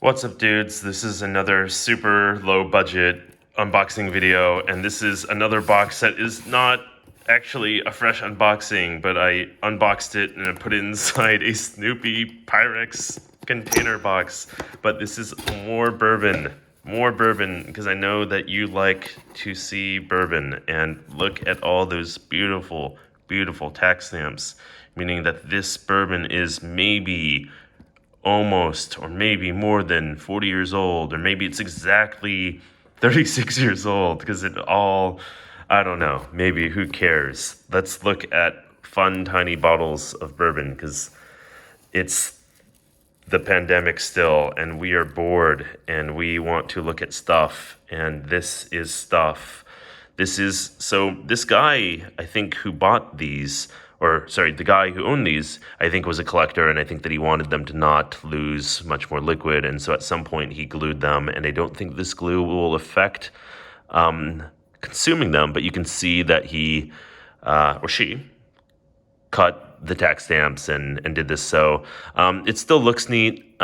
What's up, dudes? This is another super low budget unboxing video, and this is another box that is not actually a fresh unboxing, but I unboxed it and I put it inside a Snoopy Pyrex container box. But this is more bourbon, because I know that you like to see bourbon, and look at all those beautiful, beautiful tax stamps, meaning that this bourbon is maybe almost or maybe more than 40 years old, or maybe it's exactly 36 years old, because I don't know, maybe, who cares? Let's look at fun tiny bottles of bourbon, because it's the pandemic still and we are bored and we want to look at stuff, and this is stuff. This guy, I think, who bought these, or sorry, the guy who owned these, I think was a collector, and I think that he wanted them to not lose much more liquid, and so at some point he glued them, and I don't think this glue will affect consuming them, but you can see that he or she cut the tax stamps and did this, so it still looks neat.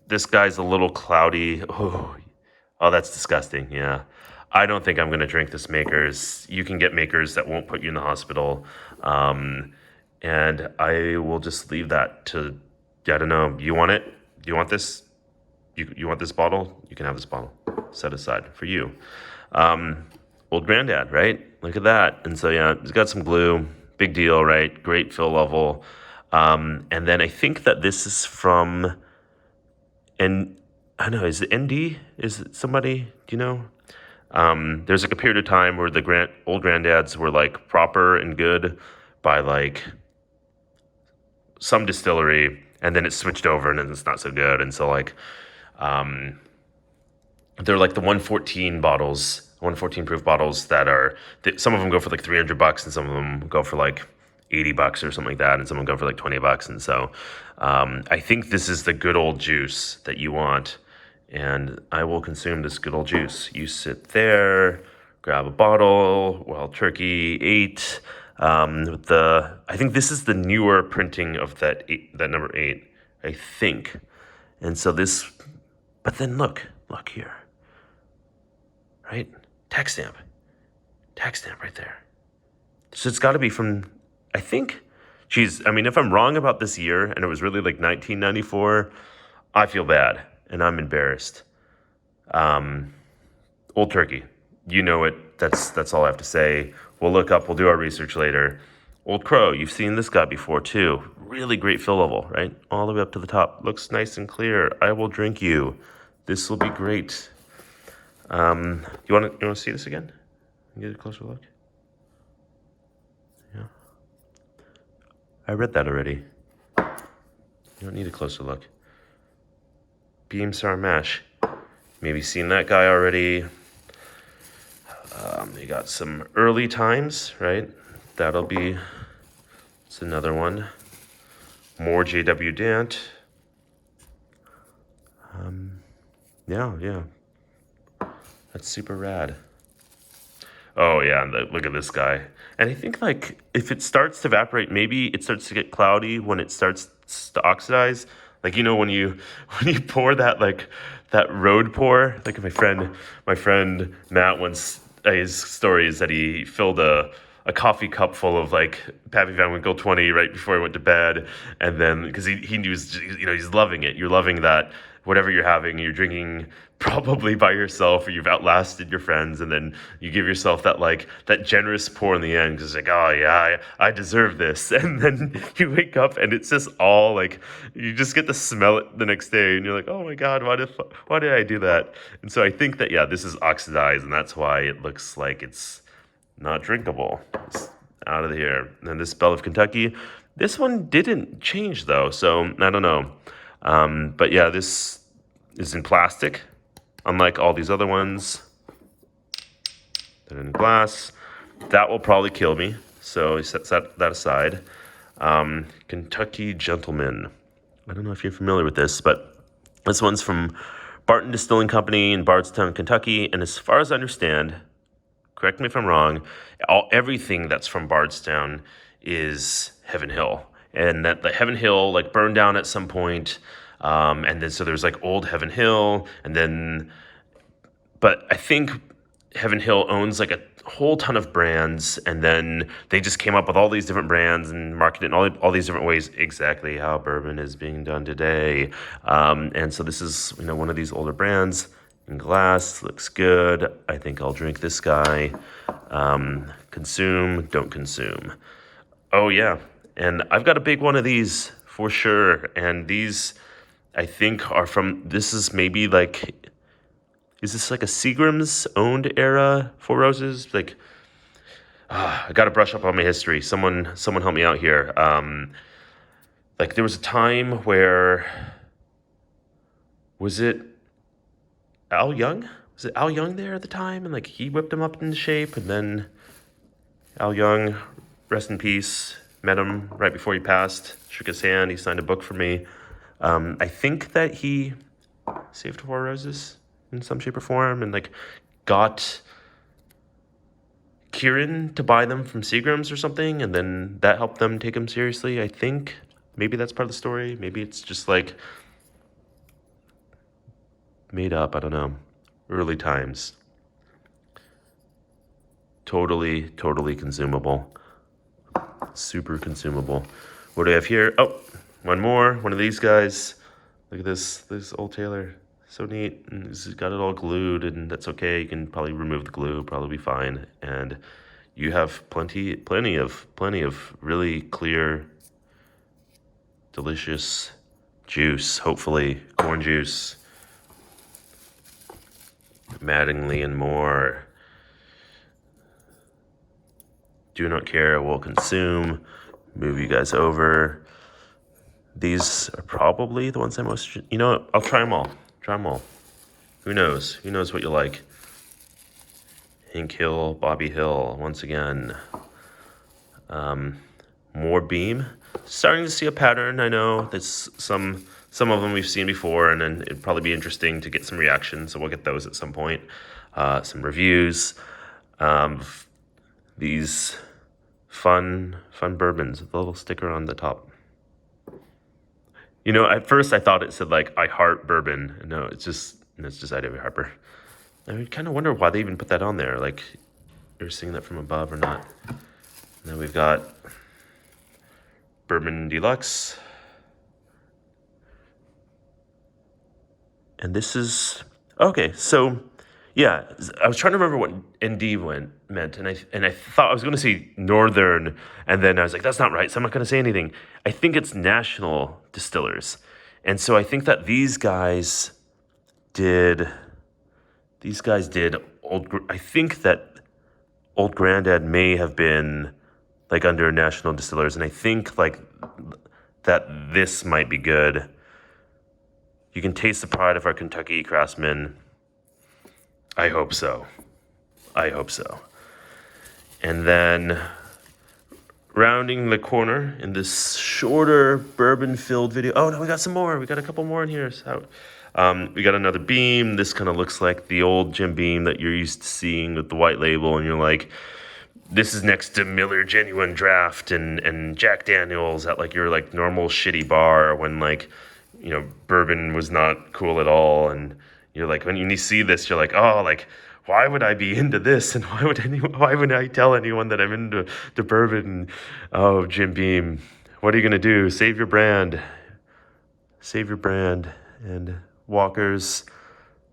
This guy's a little cloudy. Oh, that's disgusting. Yeah. I don't think I'm going to drink this Makers. You can get Makers that won't put you in the hospital. And I will just leave that to, I don't know. You want it? Do you want this? You want this bottle? You can have this bottle set aside for you. Old granddad, right? Look at that. And so, yeah, it's got some glue. Big deal, right? Great fill level. And then I think that this is from, and I don't know, is it ND? Is it somebody? Do you know? There's like a period of time where the old granddads were like proper and good by like some distillery, and then it switched over and then it's not so good. And so like, they're like the 114 bottles, 114 proof bottles that are, some of them go for like $300 and some of them go for like $80 or something like that. And some of them go for like $20. And so, I think this is the good old juice that you want. And I will consume this good old juice. You sit there, grab a bottle while Turkey ate. I think this is the newer printing of that number 8, I think. And so this, but then look here, right? Tax stamp right there. So it's got to be from, I think, I mean, if I'm wrong about this year and it was really like 1994, I feel bad. And I'm embarrassed. Old Turkey, you know it. That's all I have to say. We'll look up. We'll do our research later. Old Crow, you've seen this guy before too. Really great fill level, right? All the way up to the top. Looks nice and clear. I will drink you. This will be great. You want to see this again? Get a closer look. Yeah. I read that already. You don't need a closer look. Beam Sour Mash. Maybe seen that guy already. They got some early times, right? It's another one. More JW Dant. Yeah. That's super rad. Oh yeah, and look at this guy. And I think like if it starts to evaporate, maybe it starts to get cloudy when it starts to oxidize. Like, you know, when you pour that road pour, like my friend Matt once, his story is that he filled a coffee cup full of like Pappy Van Winkle 20 right before he went to bed, and then because he knew, you know, he's loving it. You're loving that whatever you're having, you're drinking probably by yourself, or you've outlasted your friends, and then you give yourself that generous pour in the end, because it's like, oh yeah, I deserve this. And then you wake up and it's just all like, you just get to smell it the next day, and you're like, oh my god, why did I do that? And so I think that, yeah, this is oxidized, and that's why it looks like it's not drinkable. It's out of here. And this Bell of Kentucky, this one didn't change though, so I don't know. But yeah, this is in plastic, unlike all these other ones that are in glass. That will probably kill me, so he sets that aside. Kentucky Gentleman. I don't know if you're familiar with this, but this one's from Barton Distilling Company in Bardstown, Kentucky. And as far as I understand, correct me if I'm wrong, everything that's from Bardstown is Heaven Hill. And that the Heaven Hill like burned down at some point. And then so there's like Old Heaven Hill, and then, but I think Heaven Hill owns like a whole ton of brands, and then they just came up with all these different brands and marketed in all these different ways, exactly how bourbon is being done today. And so this is, one of these older brands in glass, looks good. I think I'll drink this guy. Consume, don't consume. Oh yeah, and I've got a big one of these for sure, and these I think are from, this is maybe like, is this like a Seagram's owned era Four Roses? Like, I got to brush up on my history. Someone help me out here. Like there was a time where, was it Al Young? Was it Al Young there at the time? And like he whipped him up into shape, and then Al Young, rest in peace, met him right before he passed, shook his hand, he signed a book for me. I think that he saved Four Roses in some shape or form, and like got Kieran to buy them from Seagram's or something, and then that helped them take him seriously. I think maybe that's part of the story. Maybe it's just like made up. I don't know. Early times. Totally consumable. Super consumable. What do I have here? Oh, one more. One of these guys. Look at this Old Taylor. So neat. And he's got it all glued, and that's okay. You can probably remove the glue, probably be fine. And you have plenty of really clear, delicious juice, hopefully corn juice. Mattingly and more. Do not care, will consume. Move you guys over. These are probably the ones I most, I'll try them all. Who knows? Who knows what you like? Hank Hill, Bobby Hill, once again. More Beam. Starting to see a pattern. I know there's some of them we've seen before, and then it'd probably be interesting to get some reactions, so we'll get those at some point. Some reviews. These fun bourbons with a little sticker on the top. At first I thought it said like I heart bourbon. No, it's just I.W. Harper. I would kind of wonder why they even put that on there. Like, you're seeing that from above or not. And then we've got Bourbon Deluxe. And this is, okay, so, yeah, I was trying to remember what ND meant, and I thought I was going to say Northern, and then I was like, that's not right, so I'm not going to say anything. I think it's National Distillers. And so I think that these guys did I think that Old Grandad may have been like under National Distillers, and I think like that this might be good. You can taste the pride of our Kentucky craftsmen. I hope so. And then rounding the corner in this shorter bourbon-filled video. Oh no, we got some more. We got a couple more in here. So, we got another Beam. This kind of looks like the old Jim Beam that you're used to seeing with the white label, and you're like, this is next to Miller Genuine Draft and Jack Daniels at like your like normal shitty bar when like, bourbon was not cool at all. And you're like, when you see this, you're like, oh, like, why would I be into this? And why would I tell anyone that I'm into bourbon? Oh, Jim Beam, what are you going to do? Save your brand. And Walker's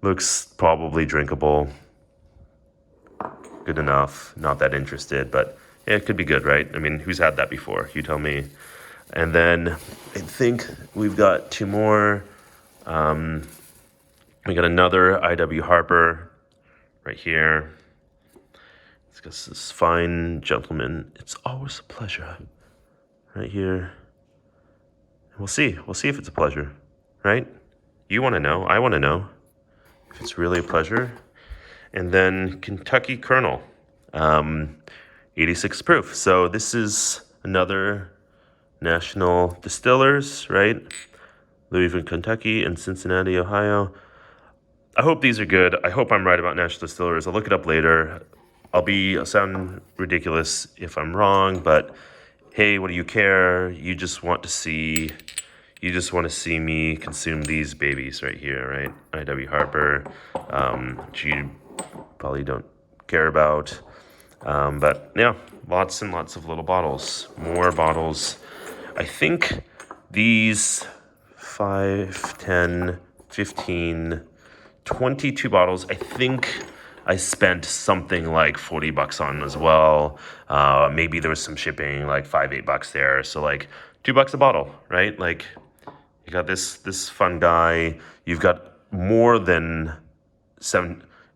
looks probably drinkable. Good enough. Not that interested, but yeah, it could be good, right? I mean, who's had that before? You tell me. And then I think we've got two more. We got another I.W. Harper right here. It's got this fine gentleman. It's always a pleasure. Right here. We'll see. We'll see if it's a pleasure, right? You want to know. I want to know if it's really a pleasure. And then Kentucky Colonel, 86 proof. So this is another National Distillers, right? Louisville, Kentucky, and Cincinnati, Ohio. I hope these are good. I hope I'm right about National Distillers. I'll look it up later. I'll sound ridiculous if I'm wrong, but hey, what do you care? You just want to see, you just want to see me consume these babies right here, right? I.W. Harper, which you probably don't care about. But yeah, lots and lots of little bottles. More bottles. I think these 5, 10, 15, 22 bottles, I think I spent something like 40 bucks on as well. Maybe there was some shipping, like 5, 8 bucks there. So like $2 a bottle, right? Like you got this fun guy. You've got more than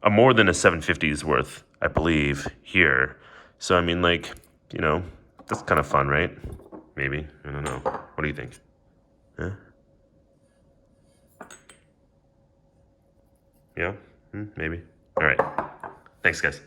more than a 750's worth, I believe, here. So I mean, like, that's kind of fun, right? Maybe, I don't know. What do you think? Huh? Yeah, maybe. All right. Thanks, guys.